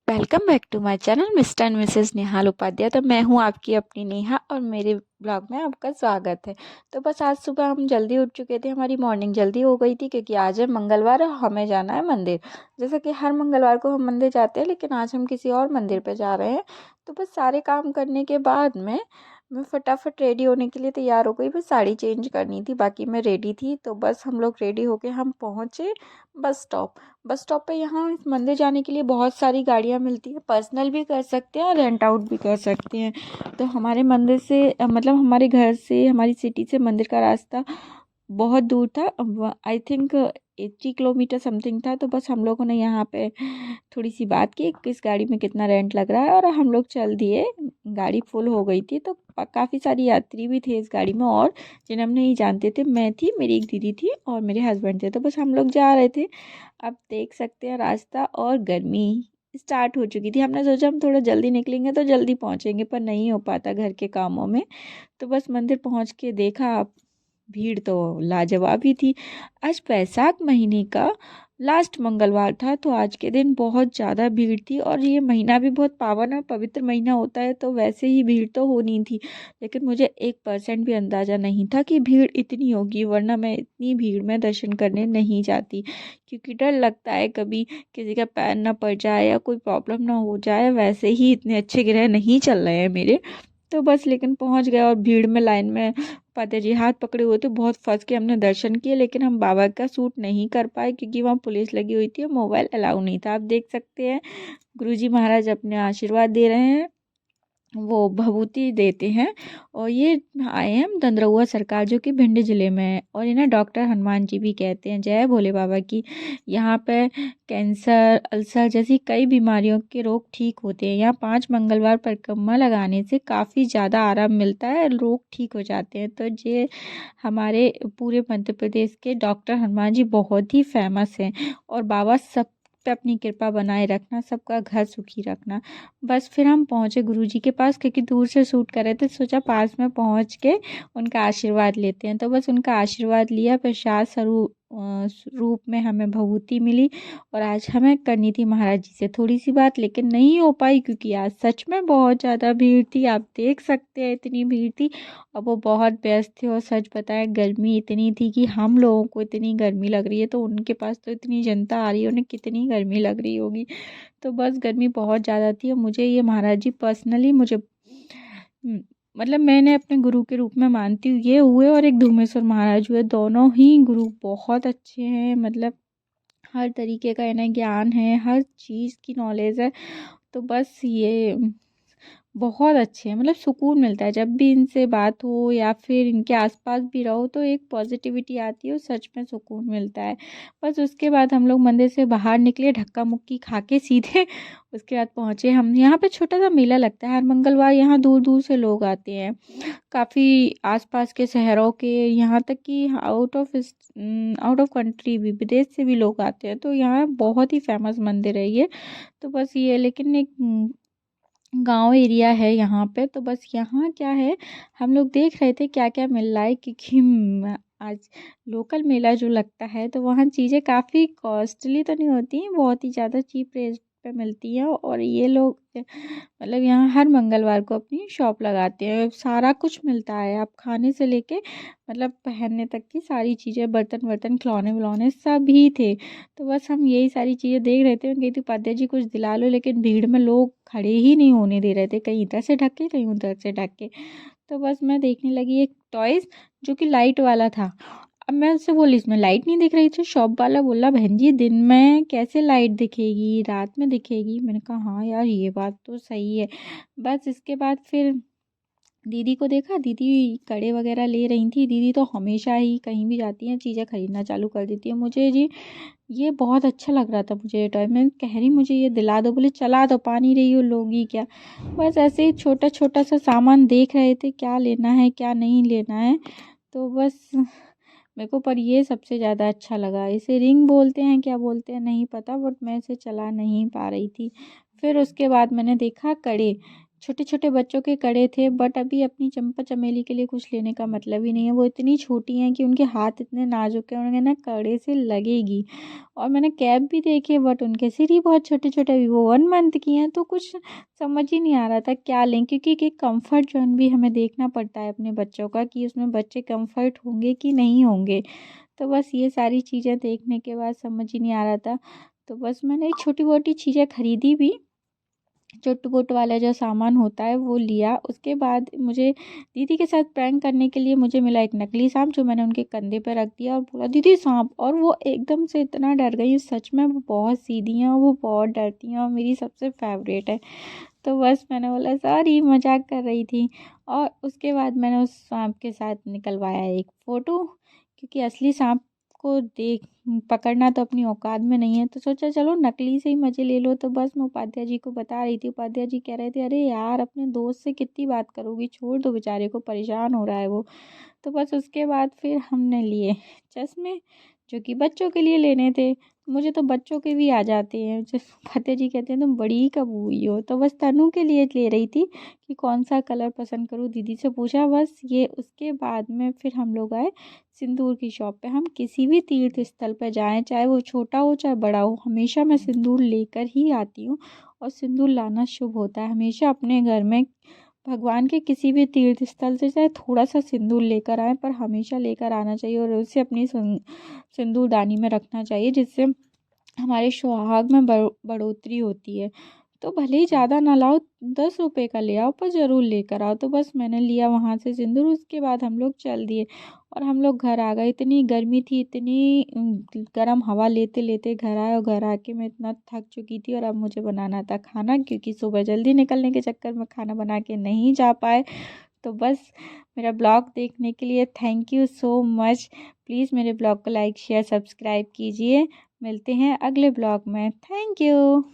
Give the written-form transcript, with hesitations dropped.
Welcome back to my channel mister and missus Nehal Upadhyay. तो मैं हूँ आपकी अपनी नेहा और मेरे ब्लॉग में आपका स्वागत है। तो बस आज सुबह हम जल्दी उठ चुके थे, हमारी मॉर्निंग जल्दी हो गई थी क्योंकि आज है मंगलवार और हमें जाना है मंदिर। जैसा कि हर मंगलवार को हम मंदिर जाते हैं, लेकिन आज हम किसी और मंदिर पे जा रहे हैं। तो बस सारे काम करने के बाद में मैं फटाफट रेडी होने के लिए तैयार हो गई। बस साड़ी चेंज करनी थी, बाकी मैं रेडी थी। तो बस हम लोग रेडी होके हम पहुँचे बस स्टॉप। बस स्टॉप पे यहाँ इस मंदिर जाने के लिए बहुत सारी गाड़ियाँ मिलती हैं, पर्सनल भी कर सकते हैं और रेंट आउट भी कर सकते हैं। तो हमारे मंदिर से मतलब हमारे घर से, हमारी सिटी से मंदिर का रास्ता बहुत दूर था, आई थिंक 80 किलोमीटर समथिंग था। तो बस हम लोगों ने यहाँ पे थोड़ी सी बात की किस गाड़ी में कितना रेंट लग रहा है, और हम लोग चल दिए। गाड़ी फुल हो गई थी, तो काफ़ी सारी यात्री भी थे इस गाड़ी में, और जिन्हें हम नहीं जानते थे। मैं थी, मेरी एक दीदी थी और मेरे हस्बैंड थे। तो बस हम लोग जा रहे थे। आप देख सकते हैं रास्ता, और गर्मी स्टार्ट हो चुकी थी। हमने सोचा हम थोड़ा जल्दी निकलेंगे तो जल्दी पहुंचेंगे, पर नहीं हो पाता घर के कामों में। तो बस मंदिर पहुंच के देखा, भीड़ तो लाजवाब ही थी। आज बैसाख महीने का लास्ट मंगलवार था, तो आज के दिन बहुत ज़्यादा भीड़ थी। और ये महीना भी बहुत पावन और पवित्र महीना होता है, तो वैसे ही भीड़ तो होनी थी। लेकिन मुझे 1% भी अंदाज़ा नहीं था कि भीड़ इतनी होगी, वरना मैं इतनी भीड़ में दर्शन करने नहीं जाती, क्योंकि डर लगता है कभी किसी का पैर ना पड़ जाए या कोई प्रॉब्लम ना हो जाए। वैसे ही इतने अच्छे ग्रह नहीं चल रहे हैं मेरे। तो बस लेकिन पहुंच गए, और भीड़ में लाइन में पाते जी हाथ पकड़े हुए थे, बहुत फंस के हमने दर्शन किए। लेकिन हम बाबा का सूट नहीं कर पाए क्योंकि वहाँ पुलिस लगी हुई थी और मोबाइल अलाउ नहीं था। आप देख सकते हैं गुरुजी महाराज अपने आशीर्वाद दे रहे हैं, वो भभूति देते हैं। और ये आए हैं दंदरहुआ सरकार, जो कि भिंड जिले में है, और इन्हें डॉक्टर हनुमान जी भी कहते हैं। जय भोले बाबा की। यहाँ पे कैंसर, अल्सर जैसी कई बीमारियों के रोग ठीक होते हैं। यहाँ 5 मंगलवार परिक्रमा लगाने से काफ़ी ज़्यादा आराम मिलता है, रोग ठीक हो जाते हैं। तो ये हमारे पूरे मध्य प्रदेश के डॉक्टर हनुमान जी बहुत ही फेमस हैं। और बाबा सब पे अपनी कृपा बनाए रखना, सबका घर सुखी रखना। बस फिर हम पहुँचे गुरुजी के पास, क्योंकि दूर से शूट कर रहे थे, सोचा पास में पहुँच के उनका आशीर्वाद लेते हैं। तो बस उनका आशीर्वाद लिया। प्रसाद स्वरूप रूप में हमें भभूति मिली। और आज हमें करनी थी महाराज जी से थोड़ी सी बात, लेकिन नहीं हो पाई क्योंकि आज सच में बहुत ज़्यादा भीड़ थी। आप देख सकते हैं इतनी भीड़ थी, और वो बहुत व्यस्त थे। और सच बताएं, गर्मी इतनी थी कि हम लोगों को इतनी गर्मी लग रही है, तो उनके पास तो इतनी जनता आ रही है, उन्हें कितनी गर्मी लग रही होगी। तो बस गर्मी बहुत ज़्यादा थी। और मुझे ये महाराज जी पर्सनली मुझे मतलब मैंने अपने गुरु के रूप में मानती हूँ। ये हुए और एक धूमेश्वर महाराज हुए, दोनों ही गुरु बहुत अच्छे हैं। मतलब हर तरीके का इन्हें ज्ञान है, हर चीज़ की नॉलेज है। तो बस ये बहुत अच्छे हैं। मतलब सुकून मिलता है जब भी इनसे बात हो या फिर इनके आसपास भी रहो, तो एक पॉजिटिविटी आती है और सच में सुकून मिलता है। बस उसके बाद हम लोग मंदिर से बाहर निकले, धक्का मुक्की खा के सीधे उसके बाद पहुँचे हम। यहाँ पे छोटा सा मेला लगता है हर मंगलवार, यहाँ दूर दूर से लोग आते हैं, काफ़ी आसपास के शहरों के, यहाँ तक कि आउट ऑफ कंट्री भी, विदेश से भी लोग आते हैं। तो यहाँ बहुत ही फेमस मंदिर है ये। तो बस ये, लेकिन एक गांव एरिया है यहाँ पे। तो बस यहाँ क्या है, हम लोग देख रहे थे क्या क्या मिल रहा है, क्योंकि आज लोकल मेला जो लगता है, तो वहाँ चीज़ें काफ़ी कॉस्टली तो नहीं होती हैं, बहुत ही ज़्यादा चीप रेट पे मिलती हैं। और ये लोग मतलब यहाँ हर मंगलवार को अपनी शॉप लगाते हैं, सारा कुछ मिलता है, आप खाने से लेके मतलब पहनने तक की सारी चीज़ें, बर्तन वर्तन, खिलौने विलौने सभी थे। तो बस हम यही सारी चीज़ें देख रहे थे। मैं कही थी उपाध्याय जी कुछ दिला लो, लेकिन भीड़ में लोग खड़े ही नहीं होने दे रहे थे, कहीं इधर से ढक के कहीं उधर से ढक के। तो बस मैं देखने लगी एक टॉयज जो कि लाइट वाला था। अब मैं उससे बोली इसमें लाइट नहीं दिख रही थी। शॉप वाला बोला बहन जी दिन में कैसे लाइट दिखेगी, रात में दिखेगी। मैंने कहा हाँ यार ये बात तो सही है। बस इसके बाद फिर दीदी को देखा, दीदी कड़े वगैरह ले रही थी। दीदी तो हमेशा ही कहीं भी जाती हैं चीज़ें खरीदना चालू कर देती है। मुझे जी ये बहुत अच्छा लग रहा था, मुझे ये टॉय। मैं कह रही मुझे ये दिला दो, बोले चला दो, पा नहीं रही हो, लोगी क्या। बस ऐसे ही छोटा छोटा सा सामान देख रहे थे, क्या लेना है क्या नहीं लेना है। तो बस मेरे को पर ये सबसे ज़्यादा अच्छा लगा। इसे रिंग बोलते हैं क्या बोलते हैं नहीं पता, बट मैं इसे चला नहीं पा रही थी। फिर उसके बाद मैंने देखा कड़े, छोटे छोटे बच्चों के कड़े थे, बट अभी अपनी चंपा चमेली के लिए कुछ लेने का मतलब ही नहीं है। वो इतनी छोटी हैं कि उनके हाथ इतने नाजुक हैं, उन्हें ना कड़े से लगेगी। और मैंने कैप भी देखी है, बट उनके सिर ही बहुत छोटे छोटे, अभी वो 1 मंथ की हैं, तो कुछ समझ ही नहीं आ रहा था क्या लें, क्योंकि एक कंफर्ट जोन भी हमें देखना पड़ता है अपने बच्चों का, कि उसमें बच्चे कंफर्ट होंगे कि नहीं होंगे। तो बस ये सारी चीज़ें देखने के बाद समझ ही नहीं आ रहा था। तो बस मैंने छोटी मोटी चीज़ें खरीदी भी, चुट-पुट वाला जो सामान होता है वो लिया। उसके बाद मुझे दीदी के साथ प्रैंक करने के लिए मुझे मिला एक नकली साँप, जो मैंने उनके कंधे पे रख दिया और बोला दीदी साँप, और वो एकदम से इतना डर गई। सच में वो बहुत सीधी हैं और वो बहुत डरती हैं और मेरी सबसे फ़ेवरेट है। तो बस मैंने बोला सॉरी, मज़ाक कर रही थी। और उसके बाद मैंने उस साँप के साथ निकलवाया एक फ़ोटो, क्योंकि असली साँप को देख पकड़ना तो अपनी औकात में नहीं है, तो सोचा चलो नकली से ही मज़े ले लो। तो बस मैं उपाध्याय जी को बता रही थी, उपाध्याय जी कह रहे थे अरे यार अपने दोस्त से कितनी बात करोगी, छोड़ दो बेचारे को, परेशान हो रहा है वो। तो बस उसके बाद फिर हमने लिए चश्मे, जो कि बच्चों के लिए लेने थे। मुझे तो बच्चों के भी आ जाते हैं, जो फतेह जी कहते हैं तुम बड़ी ही कब हुई हो। तो बस तनु के लिए ले रही थी कि कौन सा कलर पसंद करूँ, दीदी से पूछा बस ये। उसके बाद में फिर हम लोग आए सिंदूर की शॉप पे। हम किसी भी तीर्थ स्थल पर जाएं, चाहे वो छोटा हो चाहे बड़ा हो, हमेशा मैं सिंदूर लेकर ही आती हूँ। और सिंदूर लाना शुभ होता है, हमेशा अपने घर में भगवान के किसी भी तीर्थ स्थल से चाहे थोड़ा सा सिंदूर लेकर आए, पर हमेशा लेकर आना चाहिए और उसे अपनी सिंदूरदानी में रखना चाहिए, जिससे हमारे सुहाग में बढ़ोतरी होती है। तो भले ही ज़्यादा ना लाओ, 10 रुपए का ले आओ, पर ज़रूर लेकर आओ। तो बस मैंने लिया वहाँ से सिंदूर। उसके बाद हम लोग चल दिए और हम लोग घर आ गए। इतनी गर्मी थी, इतनी गर्म हवा लेते लेते घर आए, और घर आके मैं इतना थक चुकी थी और अब मुझे बनाना था खाना, क्योंकि सुबह जल्दी निकलने के चक्कर में खाना बना के नहीं जा पाए। तो बस मेरा ब्लॉग देखने के लिए thank you so much. Please मेरे ब्लॉग को लाइक शेयर सब्सक्राइब कीजिए। मिलते हैं अगले ब्लॉग में। Thank you.